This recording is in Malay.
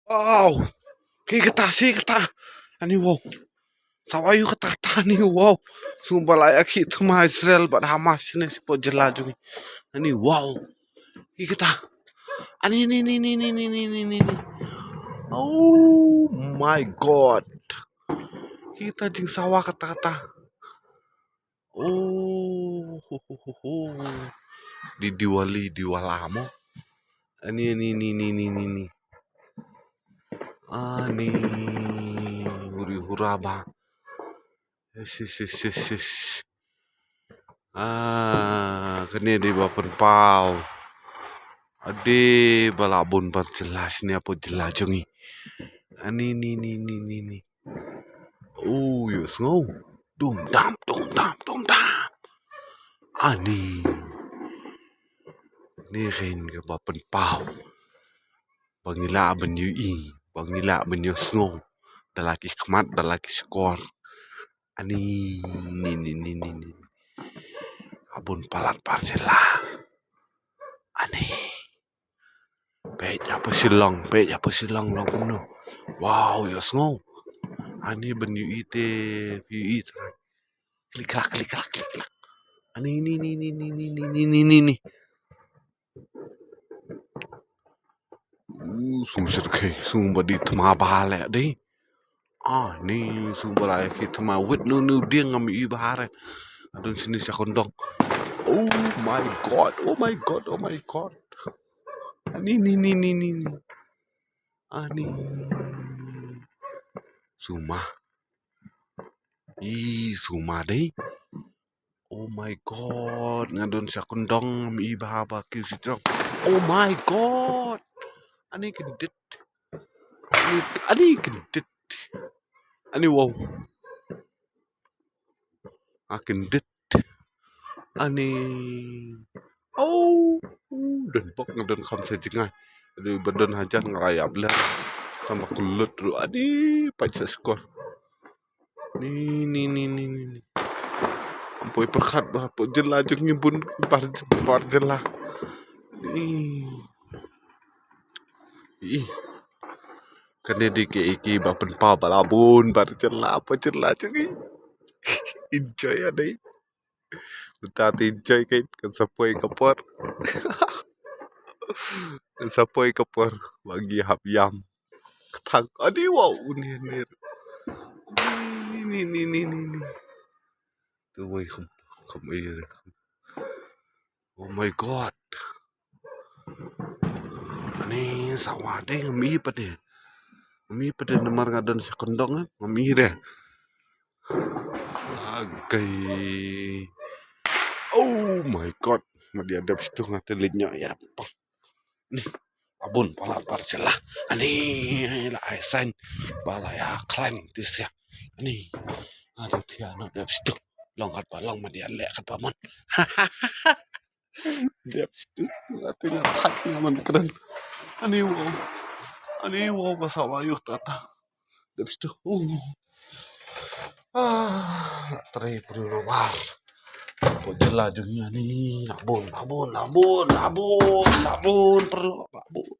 Wow, kita sih kita. Ani wow, Sawa yu kata ni wow. Sumpah layak kita mah Israel pada Hamas ini si pojela jungi. Ani wow, kita. Ani ni. Oh my god. Kita jing Sawa kata-kata. Oh, di diwalamo. Ani. Ani huri-huraba. Yes. Kene di bapen pau. Ade balabun perjelas ni apa jelas jongi. Ni. Oh, yes ngau. Dum dam. Ani. Ni rin ke bapen pau. Bangila benyu bangila benyu ngau. Dalaki kemat, dalaki skor. Ani ni. Abun palat parcela. Ani. Peja apa silong long penuh. Wow, yos ngau. Ani benyu ite, piu ite. Klik. Ani ni. Sungsir ke, badi tema bale deh. Ni bala kita ma wit nu dia ngami ibare. Adon sini sakondong. Oh my god. Ni. Ani. Suma deh. Oh my god, ngadon sakondong ngami ibaba ki sitrong. Oh my god. Ani gendit. Ani wow. Gendit. Ani. Oh, dan pok ngadon kam sejengai. Aduh badan hajar ngerayap lah. Tambah kulut ru. Adi, pacar skor. Ni. Ampoi perkat bah, po jela jeng ngibun par jela. Ni. Kene di ke iki bapen pa balabun par jela apa jela jengi. Enjoy ada. Uta enjoy kan sapoi kapor. Sapoi kapor bagi habyam. Ketang. Adi wow ni. Tu wei không iya. Oh my god. Ani Sawa deh ngami pada nomor ngadon sekondong ngami deh. Agai. Oh my god. Madi ada situ ngatelinnya ya. Nih. Abun palat parcela. Ani la aisan bala ya klan tisya. Ani ada tiana ada situ. Longkat balong madi alek kat pamon. Dia situ ngatin tak ngaman keren. Ani wow Sawa yuk tata. Dia situ. Teri perlu war. Pojela jengnya ni labun perlu labun.